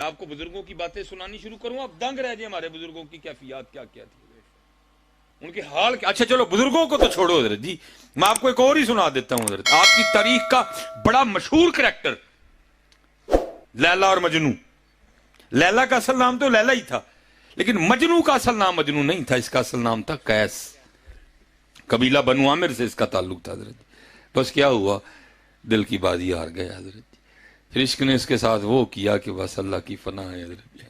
آپ کو بزرگوں کی باتیں سنانی شروع کروں آپ دنگ رہ جائیں ہمارے بزرگوں کی کیفیات کیا کیا تھی، ان کے حال کیا۔ اچھا چلو بزرگوں کو تو چھوڑو حضرت جی، میں آپ کو ایک اور ہی سنا دیتا ہوں حضرت۔ آپ کی تاریخ کا بڑا مشہور کریکٹر لیلا اور مجنو۔ لیلا کا اصل نام تو لیلا ہی تھا، لیکن مجنو کا اصل نام مجنو نہیں تھا، اس کا اصل نام تھا قیس، قبیلہ بنو عامر سے اس کا تعلق تھا حضرت۔ بس کیا ہوا، دل کی بازی ہار گیا حضرت، پھر عشق نے اس کے ساتھ وہ کیا کہ بس اللہ کی فنا ہے حضرت۔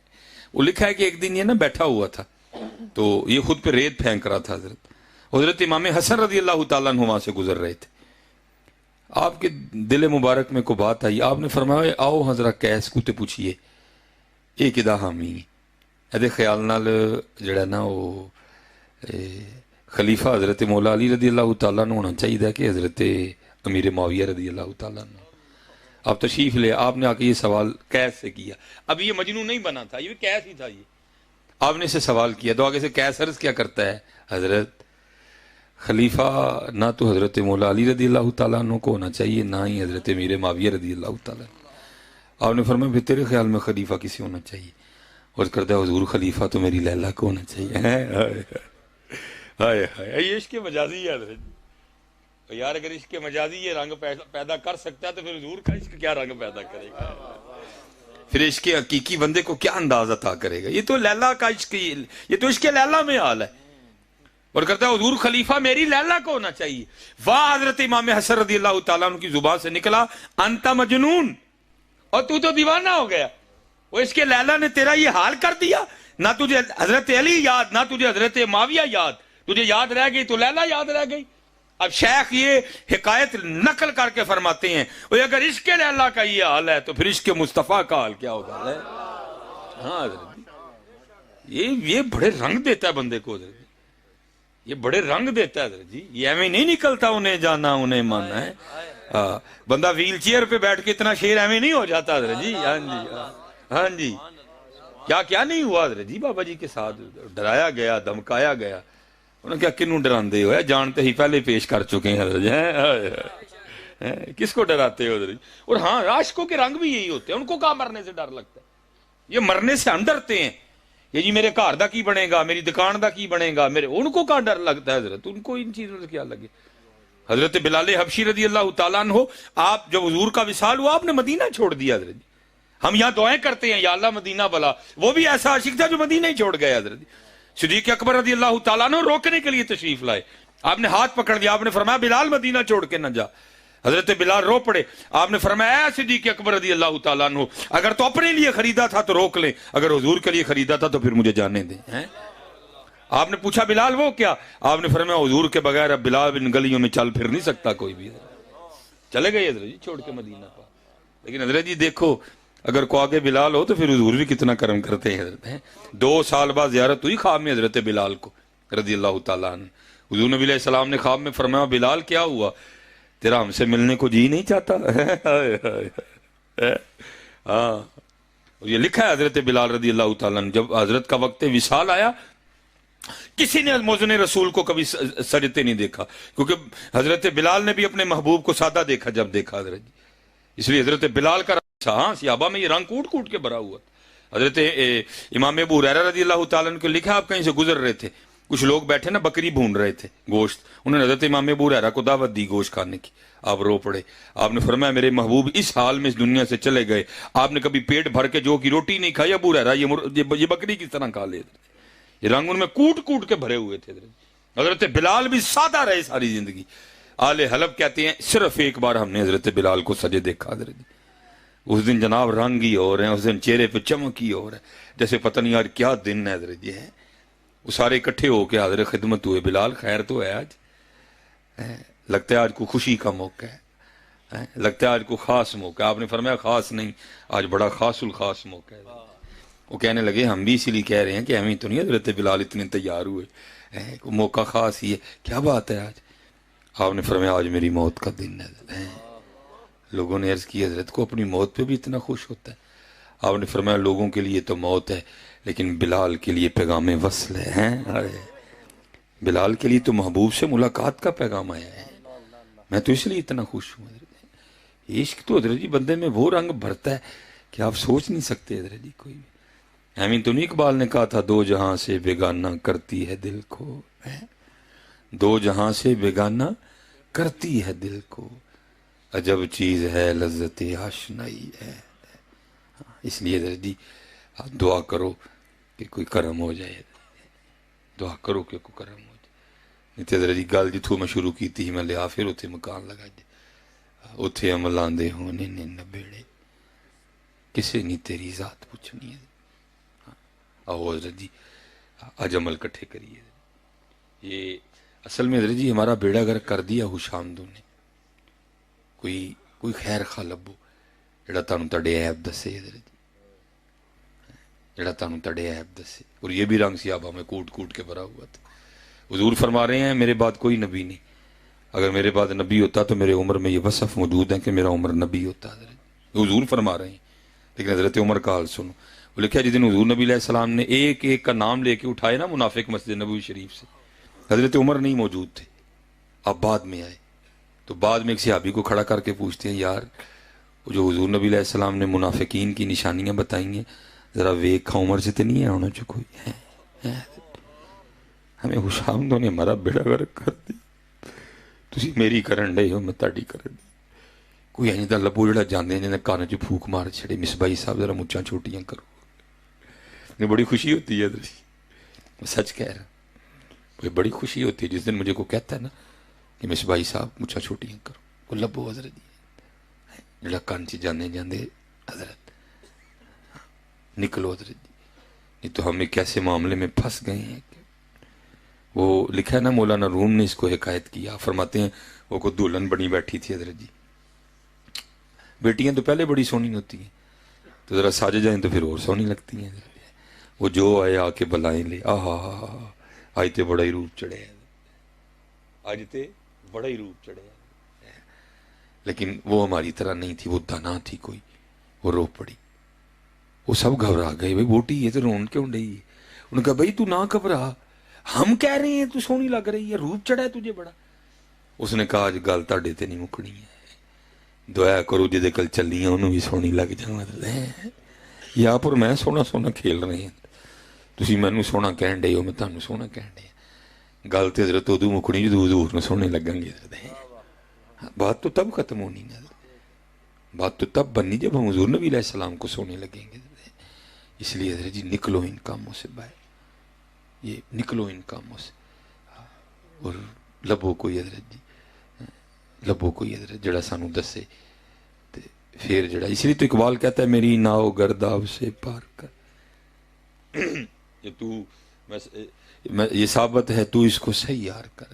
وہ لکھا ہے کہ ایک دن یہ نا بیٹھا ہوا تھا تو یہ خود پہ ریت پھینک رہا تھا حضرت۔ حضرت امام حسن رضی اللہ تعالیٰ عنہ وہاں سے گزر رہے تھے، آپ کے دل مبارک میں کو بات آئی، آپ نے فرمایا آؤ حضرت قیس کو تے پوچھئے ایک ادا حامی ادے خیال نال جڑا نا وہ خلیفہ حضرت مولا علی رضی اللہ تعالیٰ عنہ ہونا چاہیے کہ حضرت امیر معاویہ رضی اللہ تعالیٰ عنہ۔ آپ تشریف لے، آپ نے آ کے یہ سوال قیس سے کیا، اب یہ مجنون نہیں بنا تھا، یہ قیس ہی تھا۔ یہ آپ نے اسے سوال کیا تو آگے سے قیس عرض کیا کرتا ہے، حضرت خلیفہ نہ تو حضرت مولا علی رضی اللہ تعالیٰ عنہ کو ہونا چاہیے نہ ہی حضرت امیر معاویہ رضی اللہ تعالیٰ عنہ۔ آپ نے فرمایا پھر تیرے خیال میں خلیفہ کسی ہونا چاہیے؟ اور کرتا ہے حضور خلیفہ تو میری لیلا کو ہونا چاہیے۔ ہائے ہائے، یہ عشق مجازی ہے حضرت یار، اگر عشق مجازی یہ رنگ پیدا کر سکتا ہے تو پھر حضور کا عشق کیا رنگ پیدا کرے گا، پھر عشق حقیقی بندے کو کیا انداز عطا کرے گا۔ یہ تو لیلا کا عشق، یہ تو عشق لیلا میں حال ہے۔ اور کرتا ہے حضور خلیفہ میری لیلا کو ہونا چاہیے۔ واہ، حضرت امام حسن رضی اللہ تعالیٰ عنہ کی زبان سے نکلا انت مجنون، اور تو دیوانہ ہو گیا، وہ عشق لیلا نے تیرا یہ حال کر دیا، نہ تجھے حضرت علی یاد نہ تجھے حضرت معاویہ یاد، تجھے یاد رہ گئی تو لیلا یاد رہ گئی۔ اب شیخ یہ حکایت نقل کر کے فرماتے ہیں اگر عشق لیلا کا یہ حال ہے تو پھر عشق مصطفیٰ کا حال کیا ہوگا۔ ہاں حضرت یہ بڑے رنگ دیتا ہے بندے کو حضرت، یہ بڑے رنگ دیتا ہے حضرت جی، یہ ایویں نہیں نکلتا انہیں جانا انہیں ماننا ہے۔ بندہ ویل چیئر پہ بیٹھ کے اتنا شیر ایویں نہیں ہو جاتا حضرت جی۔ ہاں جی ہاں جی، کیا نہیں ہوا حضرت جی، بابا جی کے ساتھ ڈرایا گیا، دھمکایا گیا، انہوں نے کیا کنوں ڈراندے ہو، جانتے ہی پہلے پیش کر چکے ہیں حضرت جی، کس کو ڈراتے ہو حضرت۔ اور ہاں عاشقوں کے رنگ بھی یہی ہوتے ہیں، ان کو کہاں مرنے سے ڈر لگتا ہے، یہ مرنے سے ہم ڈرتے ہیں، یہ جی میرے گھر دا کی بنے گا، میری دکان دا کی بنے گا، میرے ان کو کہاں ڈر لگتا ہے حضرت، ان کو ان چیزوں سے کیا لگے۔ حضرت بلال حبشی رضی اللہ تعالیٰ عنہ، آپ جب حضور کا وصال ہوا آپ نے مدینہ چھوڑ دیا حضرت جی۔ ہم یہاں دعائیں کرتے ہیں یا اللہ مدینہ بلا، وہ بھی ایسا عاشق تھا جو مدینہ ہی چھوڑ گیا حضرت جی۔ صدیق اکبر رضی اللہ تعالیٰ عنہ روکنے کے لیے تشریف لائے، آپ نے ہاتھ پکڑ دیا، آپ نے فرمایا بلال مدینہ چھوڑ کے نہ جا۔ حضرت بلال رو پڑے، آپ نے فرمایا اے صدیق اکبر رضی اللہ تعالیٰ عنہ اگر تو اپنے لیے خریدا تھا تو روک لیں، اگر حضور کے لیے خریدا تھا تو پھر مجھے جانے دیں۔ آپ نے پوچھا بلال وہ کیا؟ آپ نے فرمایا حضور کے بغیر اب بلال ان گلیوں میں چل پھر نہیں سکتا کوئی بھی۔ چلے گئے حضرت جی چھوڑ کے مدینہ پا۔ لیکن حضرت جی دیکھو اگر کو آگے بلال ہو تو پھر حضور بھی کتنا کرم کرتے ہیں حضرت۔ 2 سال بعد زیارت ہوئی خواب میں حضرت بلال کو رضی اللہ تعالیٰ عنہ، حضور نبی علیہ السلام نے خواب میں فرمایا بلال کیا ہوا، تیرا ہم سے ملنے کو جی نہیں چاہتا۔ ہاں، اور یہ لکھا ہے حضرت بلال رضی اللہ تعالیٰ عنہ جب حضرت کا وقت وصال آیا کسی نے موزن رسول کو کبھی سجدتے نہیں دیکھا، کیونکہ حضرت بلال نے بھی اپنے محبوب کو سادہ دیکھا جب دیکھا حضرت جی، اس لیے حضرت بلال کا ہاں صحابہ میں یہ رنگ کوٹ کوٹ کے بھرا ہوا۔ حضرت امام ابو ہریرہ رضی اللہ تعالیٰ عنہ کو لکھا آپ کہیں سے گزر رہے تھے، کچھ لوگ بیٹھے نا بکری بھون رہے تھے گوشت، انہوں نے حضرت امام ابو ہریرہ کو دعوت دی گوشت کھانے کی، آپ رو پڑے، آپ نے فرمایا میرے محبوب اس حال میں اس دنیا سے چلے گئے، آپ نے کبھی پیٹ بھر کے جو کی روٹی نہیں کھائی، ابو ہریرہ یہ بکری کس طرح کھا لے، یہ رنگ ان میں کوٹ کوٹ کے بھرے ہوئے تھے۔ حضرت بلال بھی سادہ رہے ساری زندگی۔ آل حلب کہتے ہیں صرف ایک بار ہم نے حضرت بلال کو سجے دیکھا حضرت، اس دن جناب رنگ ہی اور ہیں، اس دن چہرے پہ چمک ہی اور ہے، جیسے پتہ نہیں یار کیا دن ہے حضرت یہ ہے۔ وہ سارے اکٹھے ہو کے حاضر خدمت ہوئے، بلال خیر تو ہے آج، لگتا ہے آج کو خوشی کا موقع ہے، لگتا ہے آج کو خاص موقع ہے۔ آپ نے فرمایا خاص نہیں، آج بڑا خاص الخاص موقع ہے۔ وہ کہنے لگے ہم بھی اسی لیے کہہ رہے ہیں کہ ہمیں تو نہیں حضرت بلال اتنے تیار ہوئے، موقع خاص ہی ہے، کیا بات ہے آج؟ آپ نے فرمایا آج میری موت کا دن ہے۔ لوگوں نے عرض کی حضرت کو اپنی موت پہ بھی اتنا خوش ہوتا ہے؟ آپ نے فرمایا لوگوں کے لیے تو موت ہے لیکن بلال کے لیے پیغام وصل ہے۔ بلال کے لیے تو محبوب سے ملاقات کا پیغام آیا ہے، میں تو اس لیے اتنا خوش ہوں۔ عشق تو حضرت جی بندے میں وہ رنگ بھرتا ہے کہ آپ سوچ نہیں سکتے حضرت جی کوئی بھی. امین تو نہیں اقبال نے کہا تھا دو جہاں سے بیگانہ کرتی ہے دل کو, دو جہاں سے بیگانہ کرتی ہے دل کو, عجب چیز ہے لذت آشنائی ہے. اس لیے حضرت جی آپ دعا کرو کہ کوئی کرم ہو جائے, دعا کرو کہ کوئی کرم ہو جائے. نہیں تو حضرت جی گل جتوں میں شروع کی تھی میں لیا پھر اتنے مکان لگا جائے, اتنے عمل آندے ہونے نے نبیڑے, کسے نہیں تیری ذات پوچھنی ہے. آؤ حضرت جی آج عمل کٹھے کریے. یہ اصل میں حضرت جی ہمارا بیڑا گر کر دیا حشامدوں نے. کوئی خیر خواہ لبو جڑا تانوں تڑے عیب دسے حضرت جی, جڑا تانوں تڑے عیب دسے. اور یہ بھی رنگ سیابہ میں کوٹ کوٹ کے بھرا ہوا تھا. حضور فرما رہے ہیں میرے بعد کوئی نبی نہیں, اگر میرے بعد نبی ہوتا تو میرے عمر میں یہ وصف موجود ہے کہ میرا عمر نبی ہوتا. حضرت حضور فرما رہے ہیں, لیکن حضرت عمر کا حال سنو. وہ لکھا جس دن حضور نبی علیہ السلام نے ایک ایک کا نام لے کے اٹھائے نا منافق مسجد نبوی شریف سے, حضرت عمر نہیں موجود تھے, اب بعد میں آئے. تو بعد میں ایک صحابی کو کھڑا کر کے پوچھتے ہیں یار جو حضور نبی علیہ السلام نے منافقین کی نشانیاں بتائی ہیں ذرا ویکھا عمر سے تو نہیں ہے ہونا جو کوئی ہے. ہمیں حشامدوں نے ہمارا بیڑا غرق کر دی, تسی میری کرن ڈے ہو میں تاڑی کرن ڈے. کوئی اینی دا لبو جڑا جاندے جنہیں کان چ پھوک مار چھڑے مصباحی صاحب ذرا مچاں چھوٹیاں کرو. مجھے بڑی خوشی ہوتی ہے حضرت, میں سچ کہہ رہا, مجھے بڑی خوشی ہوتی ہے جس دن مجھے کوئی کہتا ہے نا کہ مصباحی صاحب مچاں چھوٹیاں کرو, وہ لبو حضرت جی جڑا کان چ جانے جاندے حضرت نکلو حضرت جی. نہیں تو ہم ایک ایسے معاملے میں پھنس گئے ہیں کہ وہ لکھا ہے نا مولانا روم نے اس کو حکایت کیا, فرماتے ہیں وہ کو دلہن بنی بیٹھی تھی حضرت جی. بیٹیاں تو پہلے بڑی سونی ہوتی ہیں, تو ذرا ساج جائیں تو پھر اور سونی لگتی ہیں. وہ جو آئے آ کے بلائیں لے, آج تے بڑا ہی روپ چڑھے ہے, آج تے بڑا ہی روپ چڑھے ہے. لیکن وہ ہماری طرح نہیں تھی, وہ دنا تھی کوئی, وہ رو پڑی. وہ سب گھبرا گئے, بھائی بوٹی یہ تو رون کیوں ڈئی ہے. انہوں نے کہا بھائی تو نہ گھبرا, ہم کہہ رہے ہیں تو سونی لگ رہی ہے, روپ چڑھا ہے تجھے بڑا. اس نے کہا آج گل تاڑے تے نہیں مکڑی ہے, دعا کرو جدے کل چلی ہیں انہوں بھی سونی لگ جاؤں. یا پر میں سونا سونا کھیل رہے ہیں, تسی میں نو سونا کہن ڈے ہو, میں تانوں سونا کہن ڈے. گل تے حضرت ادو مکڑی جدو حضور نے سونے لگیں گے. بات تو تب ختم ہونی ہے, بات تو تب بننی جب ہم حضور نبی علیہ السلام کو سونے لگیں گے. اس لیے حضرت جی نکلو ان کاموں سے باہر, یہ نکلو ان کاموں سے. اور لبو کوئی حضرت جی, لبو کوئی حضرت جڑا سانو دسے پھر جڑا. اس لیے تو اقبال کہتا ہے میری ناؤ گرداب سے پار کر, یہ تو یہ ثابت ہے تو اس کو صحیح یار کر.